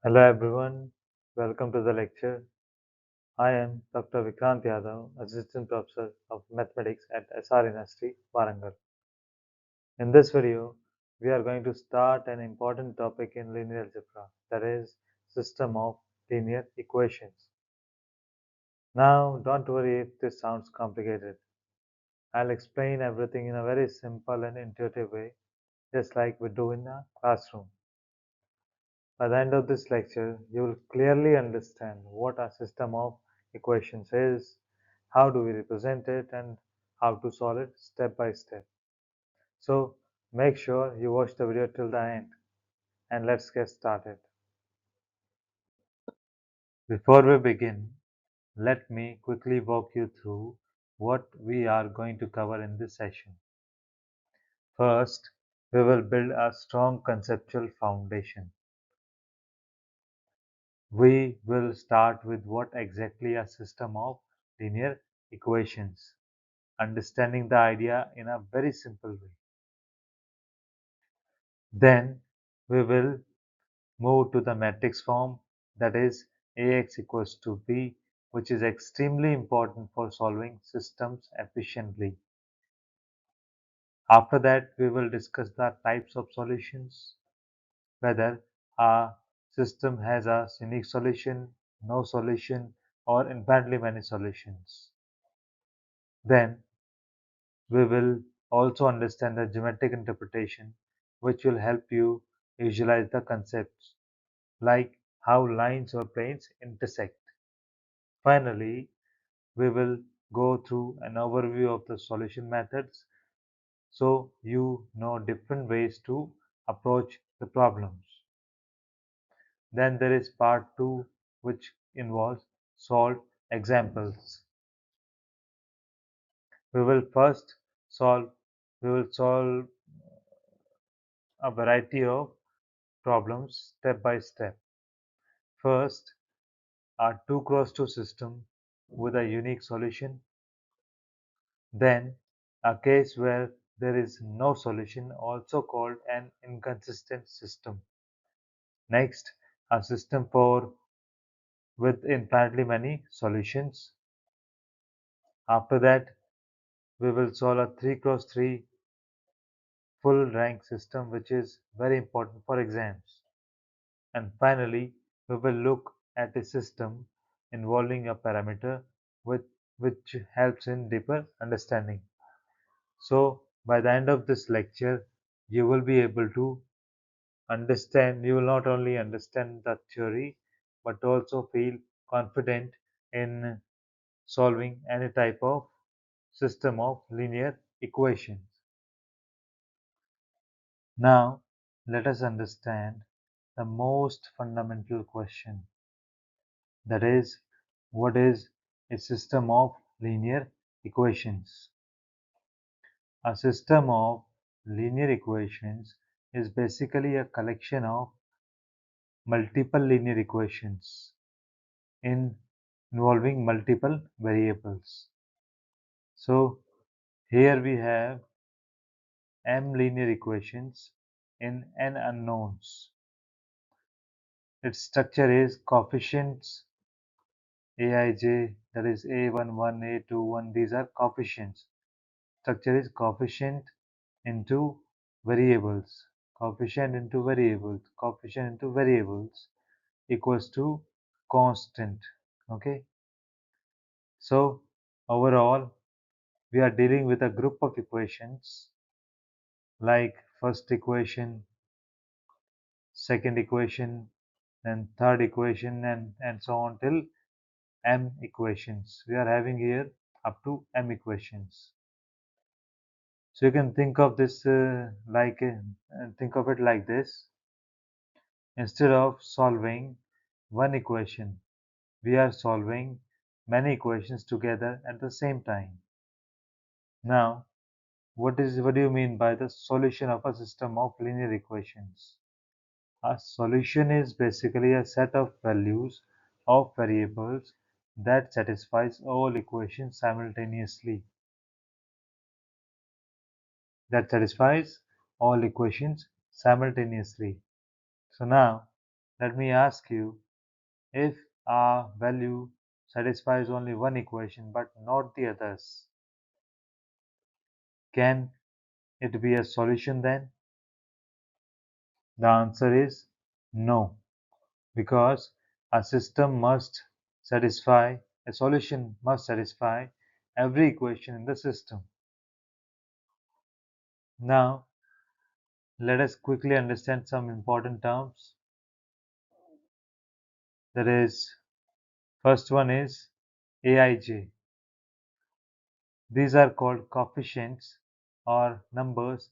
Hello everyone, welcome to the lecture. I am Dr. Vikrant Yadav, Assistant Professor of Mathematics at SR University, Warangal. In this video, we are going to start an important topic in linear algebra, that is, system of linear equations. Now, don't worry if this sounds complicated. I'll explain everything in a very simple and intuitive way, just like we do in a classroom. By the end of this lecture, you will clearly understand what a system of equations is, how do we represent it, and how to solve it step by step. So make sure you watch the video till the end, and let's get started. Before we begin, let me quickly walk you through what we are going to cover in this session. First, we will build a strong conceptual foundation. We will start with what exactly a system of linear equations, understanding the idea in a very simple way. Then we will move to the matrix form, that is Ax equals to B, which is extremely important for solving systems efficiently. After that, we will discuss the types of solutions, whether a system has a unique solution, no solution, or infinitely many solutions. Then we will also understand the geometric interpretation, which will help you visualize the concepts like how lines or planes intersect. Finally, we will go through an overview of the solution methods so you know different ways to approach the problems. Then there is part 2, which involves solved examples. We will first solve we will solve a variety of problems step by step. First, a 2 cross 2 system with a unique solution. Then, a case where there is no solution, also called an inconsistent system. Next, a system for with infinitely many solutions. After that, we will solve a 3 cross 3 full rank system, which is very important for exams. And finally, we will look at a system involving a parameter with, which helps in deeper understanding. So, by the end of this lecture, you will be able to understand, you will not only understand the theory, but also feel confident in solving any type of system of linear equations. Now, let us understand the most fundamental question, that is, what is a system of linear equations? A system of linear equations is basically a collection of multiple linear equations involving multiple variables. So here we have m linear equations in n unknowns. Its structure is coefficients aij, that is a11, a21, these are coefficients. Structure is coefficient into variables, coefficient into variables, coefficient into variables equals to constant. Okay, so overall we are dealing with a group of equations like first equation, second equation, then third equation, and so on till m equations. We are having here up to m equations. So you can think of this think of it like this. Instead of solving one equation, we are solving many equations together at the same time. Now, what do you mean by the solution of a system of linear equations? A solution is basically a set of values of variables that satisfies all equations simultaneously. That satisfies all equations simultaneously. So now Let me ask you, if a value satisfies only one equation but not the others, can it be a solution then? The answer is no, because a system must satisfy, a solution must satisfy every equation in the system. Now, let us quickly understand some important terms. That is, first one is Aij. These are called coefficients or numbers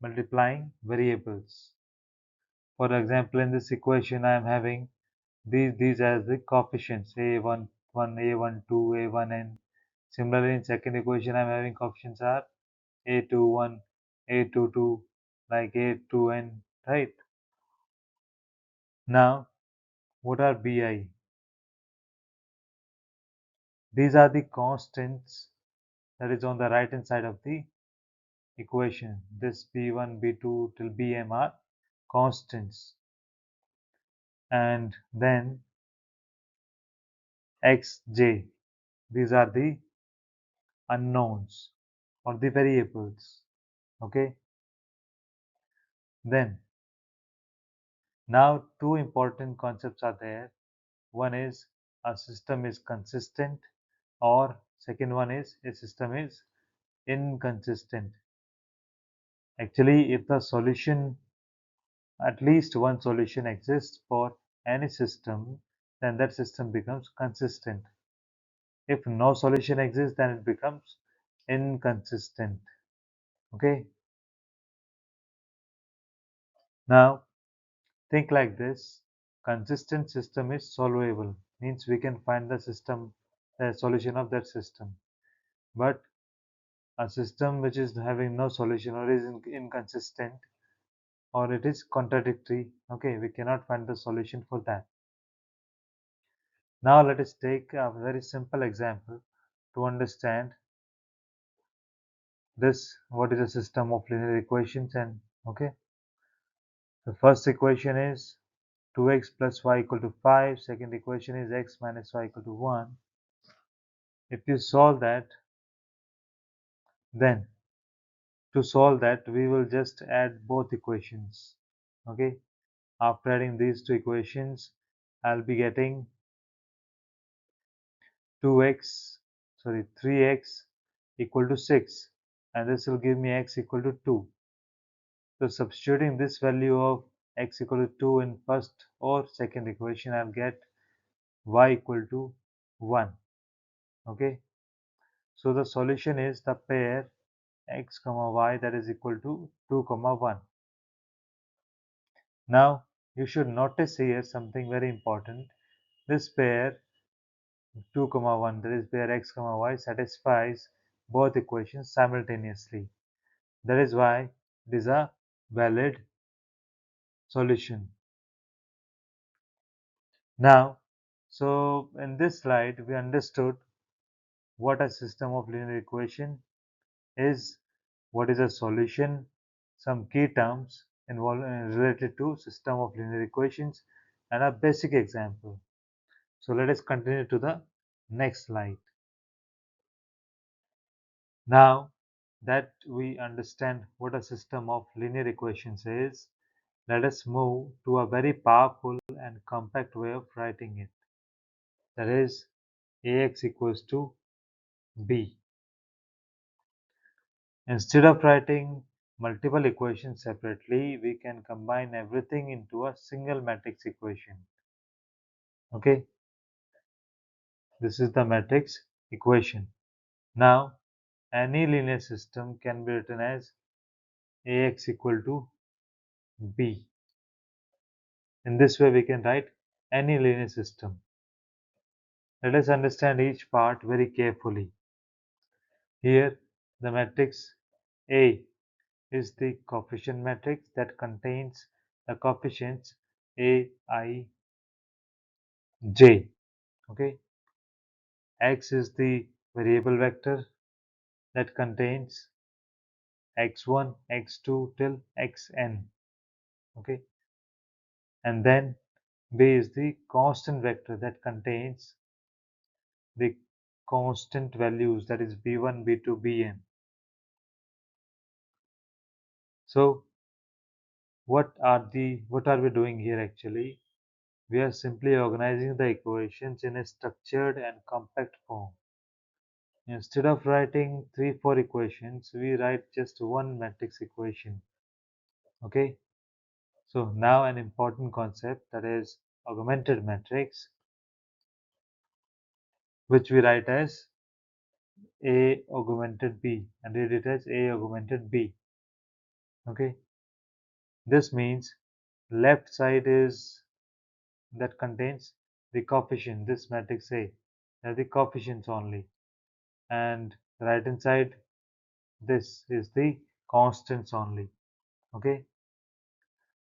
multiplying variables. For example, in this equation, I am having these as the coefficients a1, 1, a1, 2, a1n. Similarly, in second equation, I am having coefficients are a21, a22, like a2n, right? Now, what are bi? These are the constants that is on the right hand side of the equation. This b1, b2 till bm are constants. And then xj, these are the unknowns or the variables. Okay. Then now two important concepts are there. One is a system is consistent, or second one is a system is inconsistent. Actually, if the solution, at least one solution exists for any system, then that system becomes consistent. If no solution exists, then it becomes inconsistent. Okay. Now think like this: consistent system is solvable, means we can find the solution of that system. But a system which is having no solution or is inconsistent or it is contradictory, okay, we cannot find the solution for that. Now let us take a very simple example to understand this, what is a system of linear equations. And okay, the first equation is 2x plus y equal to 5. Second equation is x minus y equal to 1. If you solve that, then to solve that we will just add both equations. Okay, after adding these two equations, I'll be getting 3x equal to 6, and this will give me x equal to 2. So substituting this value of x equal to 2 in first or second equation, I'll get y equal to 1. Okay, so the solution is the pair x comma y that is equal to 2 comma 1. Now you should notice here something very important. This pair 2 comma 1, that is pair x comma y, satisfies both equations simultaneously. That is why it is a valid solution. Now, so in this slide we understood what a system of linear equation is, what is a solution, some key terms involved related to system of linear equations, and a basic example. So let us continue to the next slide. Now that we understand what a system of linear equations is, let us move to a very powerful and compact way of writing it. That is Ax equals to b. Instead of writing multiple equations separately, we can combine everything into a single matrix equation. Okay, this is the matrix equation. Now, any linear system can be written as Ax equal to b. In this way, we can write any linear system. Let us understand each part very carefully. Here, the matrix A is the coefficient matrix that contains the coefficients a, I, j. Okay, x is the variable vector that contains x1, x2 till xn. Okay, and then B is the constant vector that contains the constant values, that is b1, b2, bn. So what are we doing here actually? We are simply organizing the equations in a structured and compact form. Instead of writing 3, 4 equations, we write just one matrix equation. Okay. So now an important concept, that is augmented matrix, which we write as A augmented B and read it as A augmented B. Okay. This means left side is that contains the coefficient, this matrix A, the coefficients only, and right hand side, this is the constants only. Okay.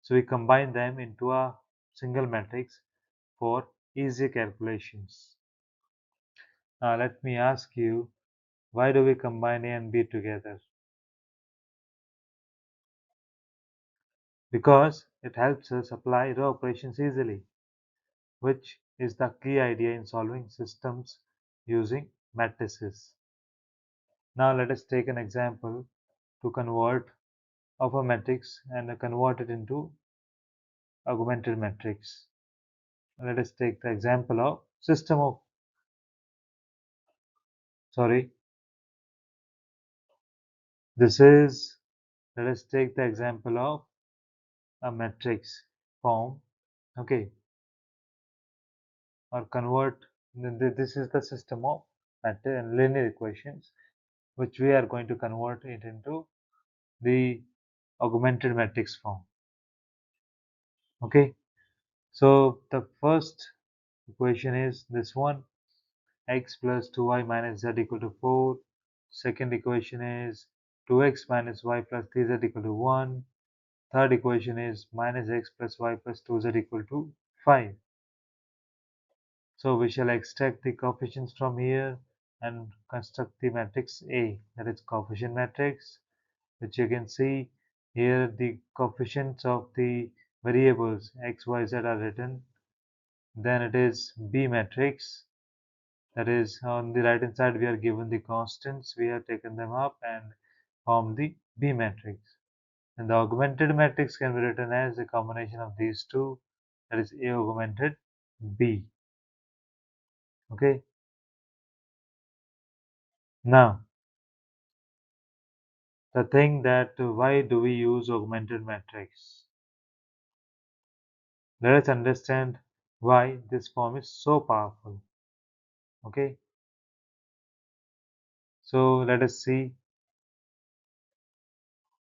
So we combine them into a single matrix for easy calculations. Now let me ask you, why do we combine A and B together? Because it helps us apply row operations easily, which is the key idea in solving systems using matrices. Now let us take an example to convert of a matrix and convert it into augmented matrix. Let us take the example of system of, sorry, this is, let us take the example of a matrix form. Okay. Or convert, this is the system of linear equations, which we are going to convert it into the augmented matrix form. Okay. So the first equation is this one, x plus 2y minus z equal to 4. Second equation is 2x minus y plus 3z equal to 1. Third equation is minus x plus y plus 2z equal to 5. So we shall extract the coefficients from here and construct the matrix A, that is coefficient matrix, which you can see here the coefficients of the variables x, y, z are written. Then it is B matrix, that is on the right hand side we are given the constants, we have taken them up and formed the B matrix. And the augmented matrix can be written as a combination of these two, that is A augmented B. Okay. Now the thing that why do we use augmented matrix? Let us understand why this form is so powerful. Okay. So let us see.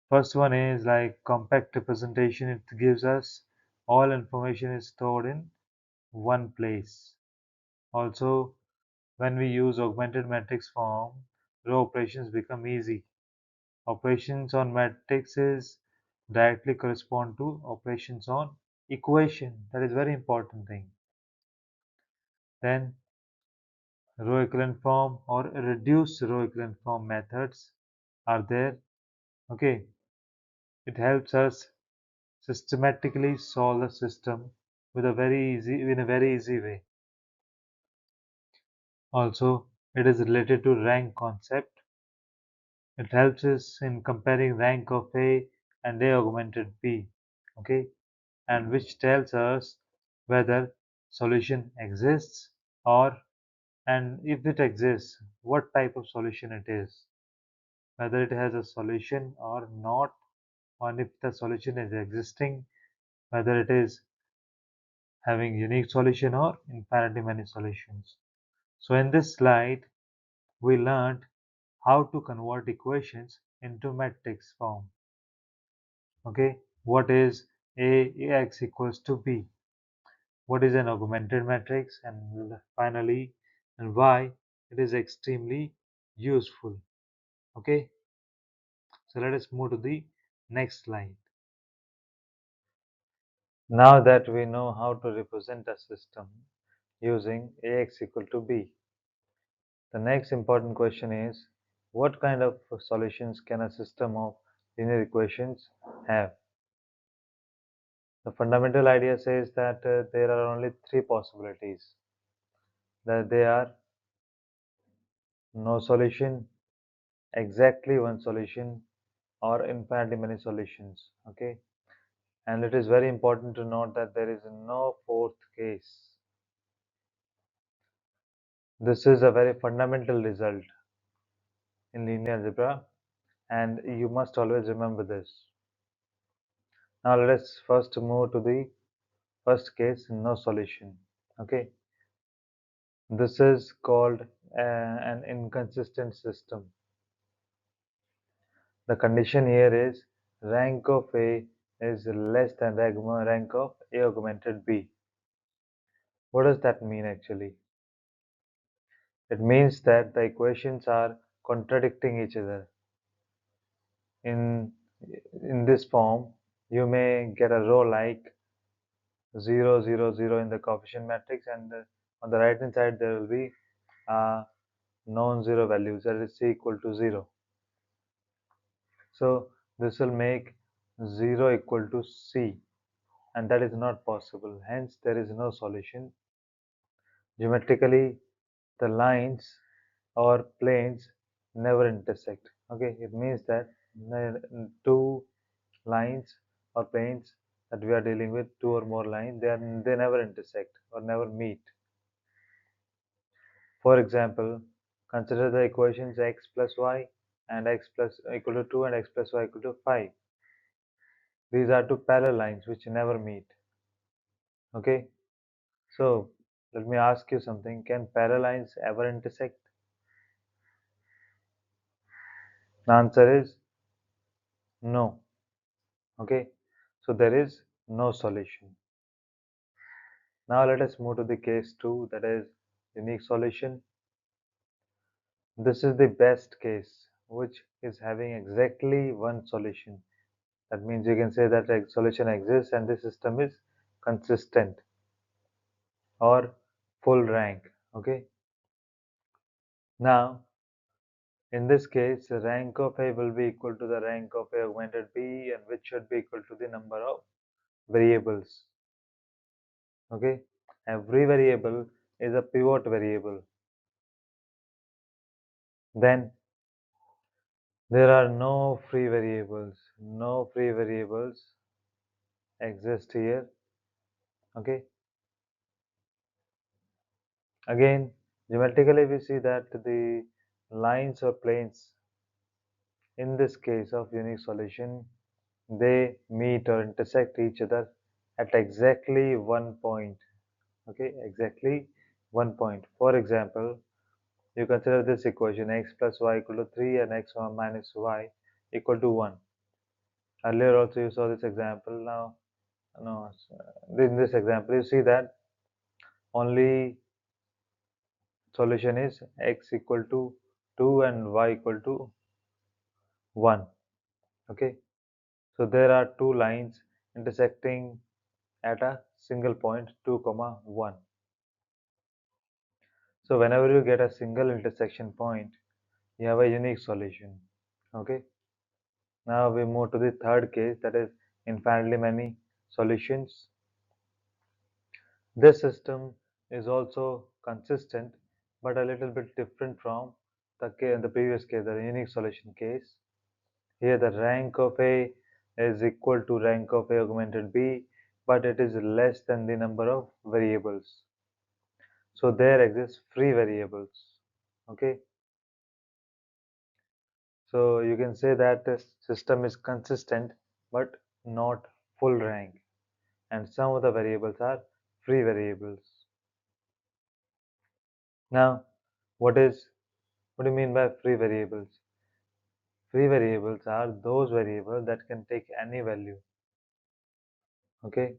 First one is like compact representation. It gives us all information is stored in one place. Also, when we use augmented matrix form, row operations become easy. Operations on matrices directly correspond to operations on equation. That is very important thing. Then row equivalent form or reduced row equivalent form methods are there. Okay. It helps us systematically solve the system with a very easy in a very easy way. Also, it is related to rank concept. It helps us in comparing rank of A and A augmented B. Okay, and which tells us whether solution exists or, and if it exists, what type of solution it is, whether it has a solution or not, and if the solution is existing, whether it is having unique solution or infinitely many solutions. So in this slide, we learned how to convert equations into matrix form. Okay, what is Ax equals to B? What is an augmented matrix? And finally, and why it is extremely useful. Okay, so let us move to the next slide. Now that we know how to represent a system using Ax equal to B, the next important question is, what kind of solutions can a system of linear equations have? The fundamental idea says that there are only three possibilities, that they are no solution, exactly one solution, or infinitely many solutions. Okay, and it is very important to note that there is no fourth case. This is a very fundamental result in linear algebra, and you must always remember this. Now let us first move to the first case, no solution. Okay, this is called an inconsistent system. The condition here is rank of A is less than rank of A augmented B. What does that mean actually? It means that the equations are contradicting each other. In this form, you may get a row like 0, 0, 0 in the coefficient matrix, and on the right hand side there will be non-zero values, that is C equal to 0. So this will make 0 equal to C, and that is not possible. Hence, there is no solution. Geometrically, the lines or planes never intersect. Okay, it means that two lines or planes that we are dealing with, two or more lines, they never intersect or never meet. For example, consider the equations x plus y and x plus equal to 2 and x plus y equal to 5. These are two parallel lines which never meet. Okay, so let me ask you something. Can parallel lines ever intersect? The answer is no. Okay, so there is no solution. Now let us move to the case 2, that is unique solution. This is the best case, which is having exactly one solution. That means you can say that a solution exists and the system is consistent or full rank. Okay, now in this case, rank of A will be equal to the rank of A augmented B, and which should be equal to the number of variables. Okay, every variable is a pivot variable. Then there are no free variables. No free variables exist here. Okay, again, geometrically we see that the lines or planes in this case of unique solution, they meet or intersect each other at exactly one point. Okay, exactly one point. For example, you consider this equation x plus y equal to 3 and x minus y equal to 1. Earlier also you saw this example. Now, no, in this example you see that only solution is x equal to 2 and y equal to 1. Okay, so there are two lines intersecting at a single point 2 comma 1. So whenever you get a single intersection point, you have a unique solution. Okay, now we move to the third case, that is infinitely many solutions. This system is also consistent but a little bit different from the previous case, the unique solution case. Here the rank of A is equal to rank of A augmented B, but it is less than the number of variables. So there exists free variables. Okay, so you can say that the system is consistent but not full rank, and some of the variables are free variables. Now, what do you mean by free variables? Free variables are those variables that can take any value, okay,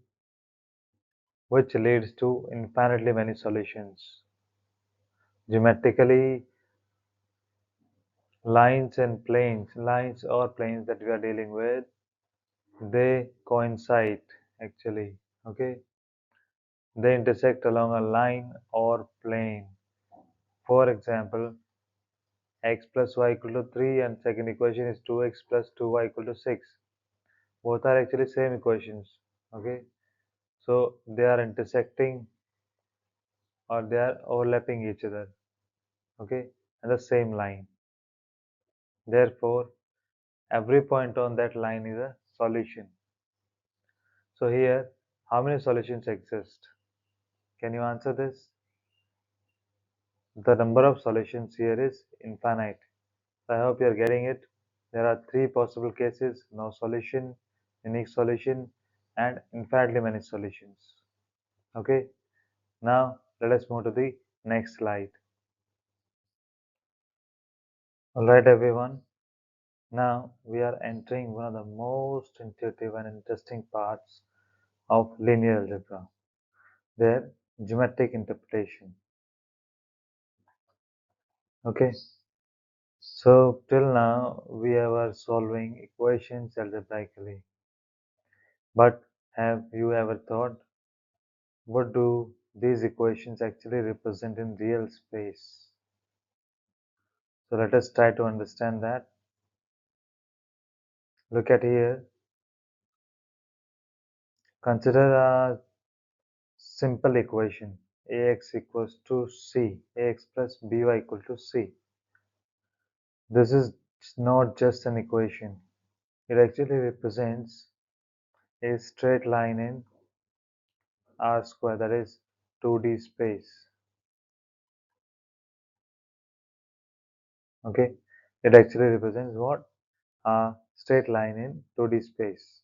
which leads to infinitely many solutions. Geometrically, lines or planes that we are dealing with, they coincide actually, okay? They intersect along a line or plane. For example, x plus y equal to 3 and second equation is 2x plus 2y equal to 6. Both are actually same equations, okay? So they are intersecting or they are overlapping each other, okay, in the same line. Therefore, every point on that line is a solution. So here, how many solutions exist? Can you answer this? The number of solutions here is infinite. I hope you are getting it. There are three possible cases: no solution, unique solution, and infinitely many solutions. Okay, now let us move to the next slide. Alright, everyone. Now we are entering one of the most intuitive and interesting parts of linear algebra, their geometric interpretation. Okay, so till now we were solving equations algebraically, but have you ever thought, what do these equations actually represent in real space? So let us try to understand that. Look at here. Consider a simple equation: ax equals to c, ax plus by equal to c. This is not just an equation. It actually represents a straight line in R square, that is 2D space. Okay, it actually represents what? A straight line in 2D space.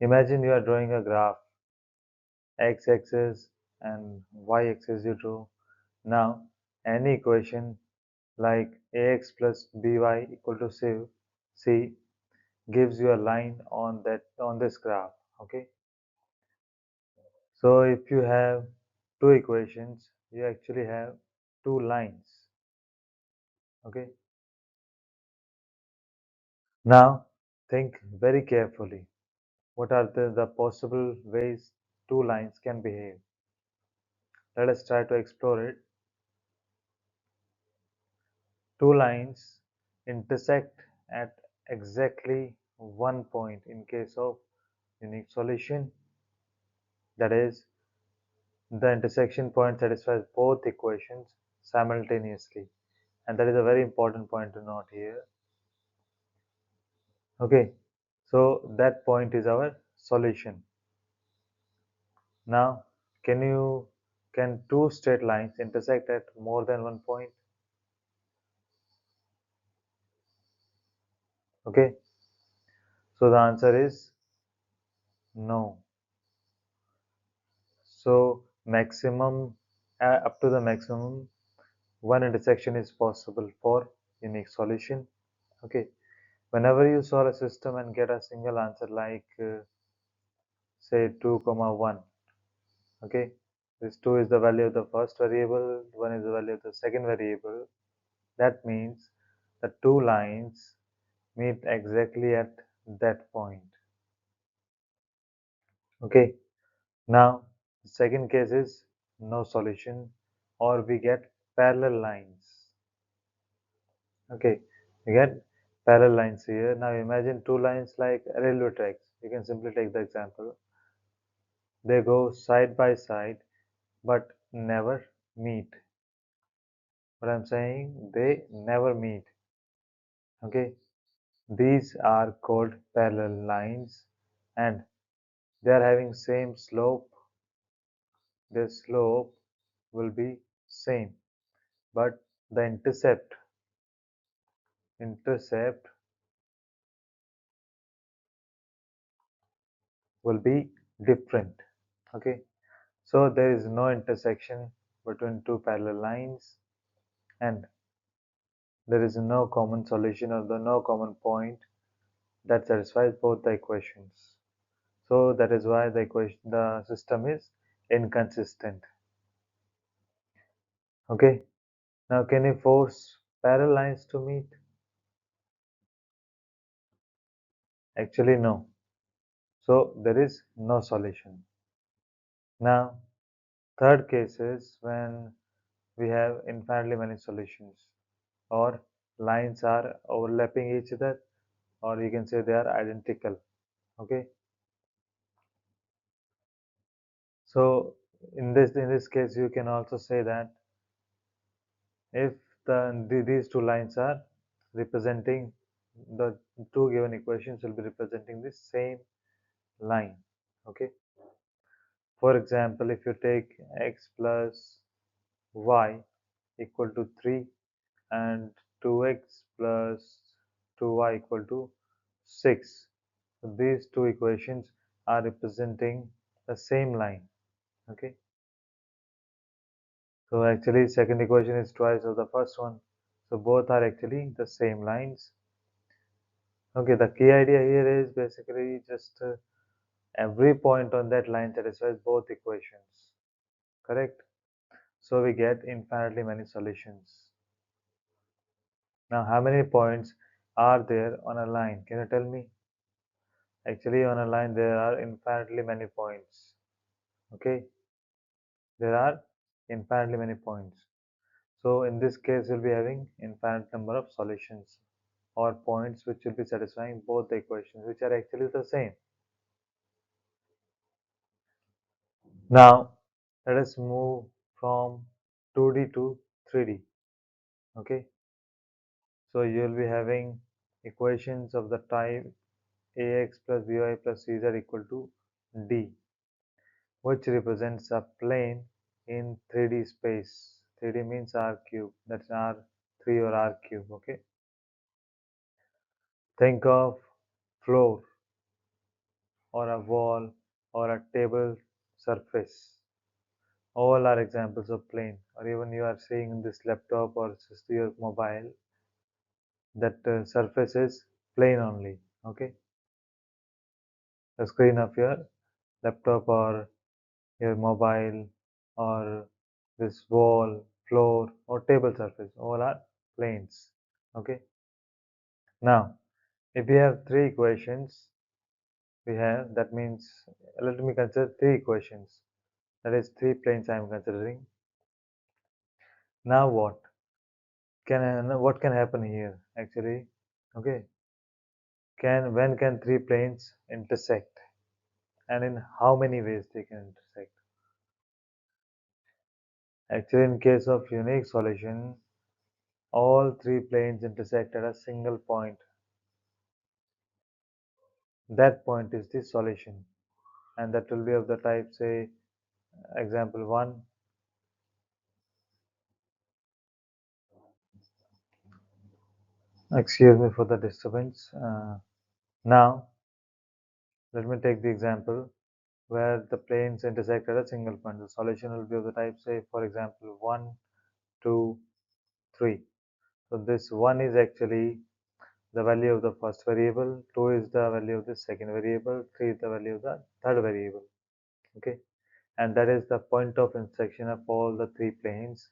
Imagine you are drawing a graph, x-axis and y-axis you drew. Now, any equation like ax plus by equal to c gives you a line on this graph. Okay, so if you have two equations, you actually have two lines. Okay, now think very carefully. What are the possible ways two lines can behave? Let us try to explore it. Two lines intersect at exactly one point in case of unique solution. That is, the intersection point satisfies both equations simultaneously. And that is a very important point to note here. Okay, so that point is our solution. Now, can two straight lines intersect at more than one point? Okay, so the answer is no. So maximum up to the maximum one intersection is possible for unique solution. Okay, whenever you solve a system and get a single answer like say 2 comma 1, okay, this 2 is the value of the first variable, 1 is the value of the second variable. That means the two lines meet exactly at that point. Okay, now the second case is no solution, or we get parallel lines. Okay, we get parallel lines here. Now imagine two lines like railway tracks. You can simply take the example. They go side by side but never meet. What I'm saying, they never meet. Okay, these are called parallel lines and they are having same slope. Their slope will be same, but the intercept will be different. Okay, so there is no intersection between two parallel lines and there is no common solution or the no common point that satisfies both the equations. So that is why the system is inconsistent. Okay, now can you force parallel lines to meet? Actually no. So there is no solution. Now third case is when we have infinitely many solutions or lines are overlapping each other, or you can say they are identical. Okay, So in this case, you can also say that if these two lines are representing the two given equations will be representing the same line. Okay. For example, if you take x plus y equal to 3 and 2x plus 2y equal to 6. So these two equations are representing the same line. Okay. So actually second equation is twice of the first one. So both are actually the same lines. Okay, the key idea here is basically just every point on that line satisfies both equations. Correct? So we get infinitely many solutions. Now how many points are there on a line? Can you tell me? Actually on a line there are infinitely many points. Okay? There are infinitely many points. So in this case we'll be having infinite number of solutions or points which will be satisfying both the equations which are actually the same. Now let us move from 2D to 3D. Okay, so you will be having equations of the type ax plus by plus cz equal to d, which represents a plane in 3D space. 3D means r cube, that's r3 or r cube. Okay, think of floor or a wall or a table surface. All are examples of plane, or even you are seeing this laptop or just your mobile, that surface is plane only. Okay, the screen of your laptop or your mobile or this wall, floor or table surface, all are planes. Okay, now if we have three equations, we have, that means let me consider three equations, that is three planes I am considering. Now what can happen here actually? Okay, when can three planes intersect and in how many ways they can intersect? Actually in case of unique solution, all three planes intersect at a single point. That point is the solution, and that will be of the type, say, example 1. Excuse me for the disturbance. Now let me take the example where the planes intersect at a single point. The solution will be of the type, say, for example 1, 2, 3. So this 1 is actually the value of the first variable, 2 is the value of the second variable, 3 is the value of the third variable. Okay, and that is the point of intersection of all the three planes,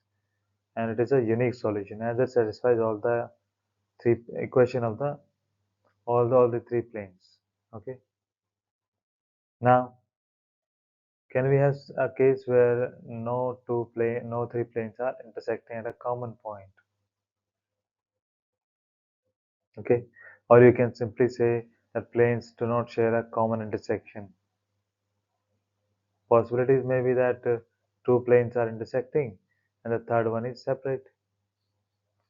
and it is a unique solution as it satisfies all the three equation of the all the three planes. Okay, now can we have a case where no three planes are intersecting at a common point? Okay, or you can simply say that planes do not share a common intersection. Possibilities may be that two planes are intersecting and the third one is separate.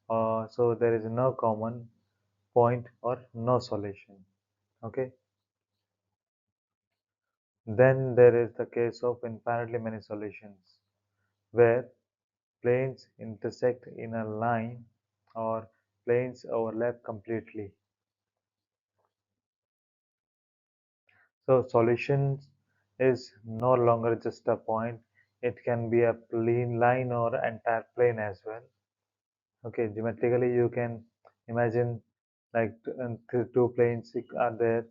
So there is no common point or no solution. Okay. Then there is the case of infinitely many solutions where planes intersect in a line or planes overlap completely. So solutions is no longer just a point. It can be a plane line or entire plane as well. Okay, geometrically you can imagine like two planes are there,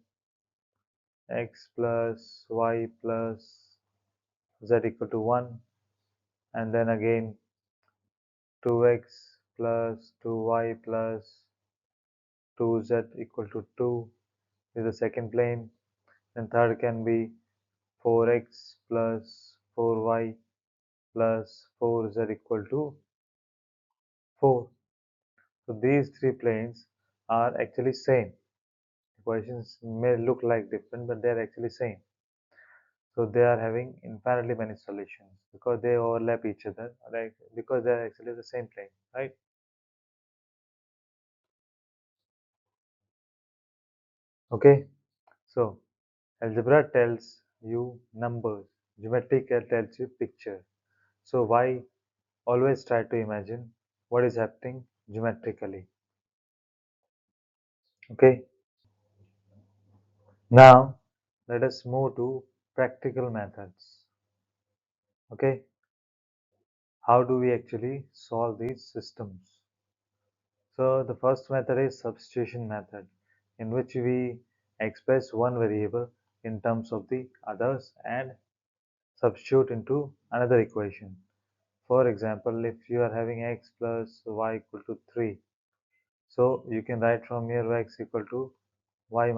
x plus y plus z equal to 1, and then again 2x plus 2y plus 2z equal to 2 is the second plane. Then third can be 4x plus 4y plus 4z equal to 4. So these three planes are actually same. Equations may look like different, but they are actually same. So they are having infinitely many solutions because they overlap each other, like because they are actually the same plane, right? Okay, so algebra tells you numbers, geometry tells you picture. So why always try to imagine what is happening geometrically? Okay, now let us move to practical methods. Okay, how do we actually solve these systems? So the first method is substitution method, in which we express one variable in terms of the others and substitute into another equation. For example, if you are having x plus y equal to 3, so you can write from here x equal to 3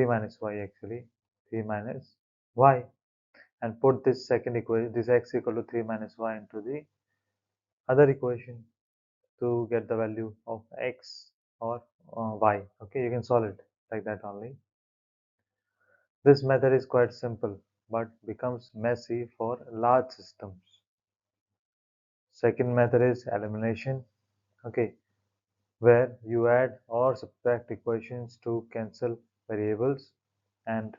minus y actually, 3 minus y, and put this second equation, this x equal to 3 minus y into the other equation to get the value of x or y. Okay, you can solve it like that only. This method is quite simple but becomes messy for large systems. Second method is elimination. Okay, where you add or subtract equations to cancel variables and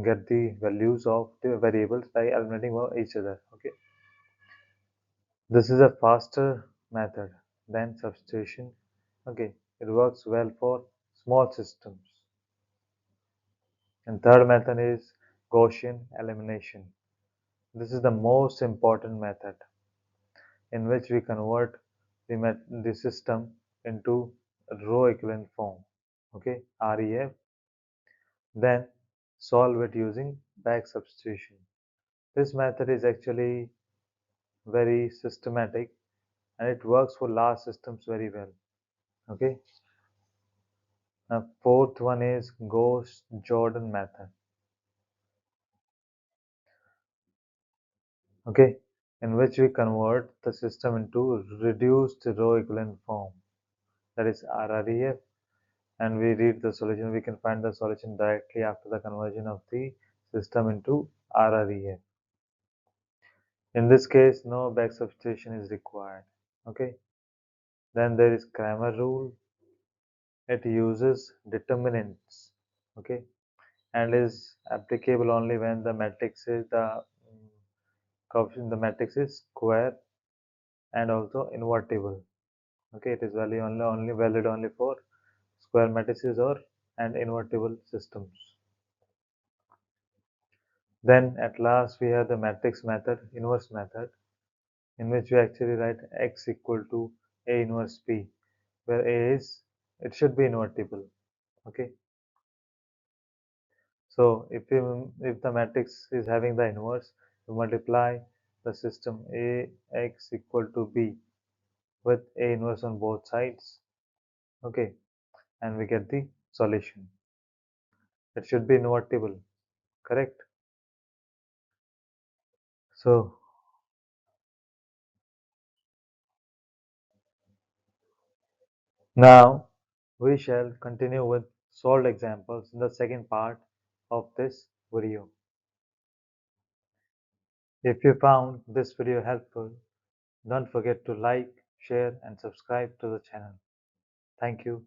get the values of the variables by eliminating each other. Okay, this is a faster method than substitution. Okay, it works well for small systems. And third method is Gaussian elimination. This is the most important method in which we convert the system into row equivalent form. Okay, REF, then solve it using back substitution. This method is actually very systematic and it works for large systems very well. Okay, now fourth one is Gauss-Jordan method. Okay, in which we convert the system into reduced row equivalent form, that is RREF, and we read the solution. We can find the solution directly after the conversion of the system into RREF. In this case, no back substitution is required. Okay, then there is Cramer rule. It uses determinants. Okay, and is applicable only when the matrix is coefficient, the matrix is square and also invertible. Okay, it is only valid only for square matrices or and invertible systems. Then at last we have the matrix method, inverse method, in which we actually write x equal to A inverse P, where A is, it should be invertible. Okay, so if the matrix is having the inverse, we multiply the system A x equal to B with A inverse on both sides. Okay, and we get the solution. It should be invertible, correct? So now we shall continue with solved examples in the second part of this video. If you found this video helpful, don't forget to like, share and subscribe to the channel. Thank you.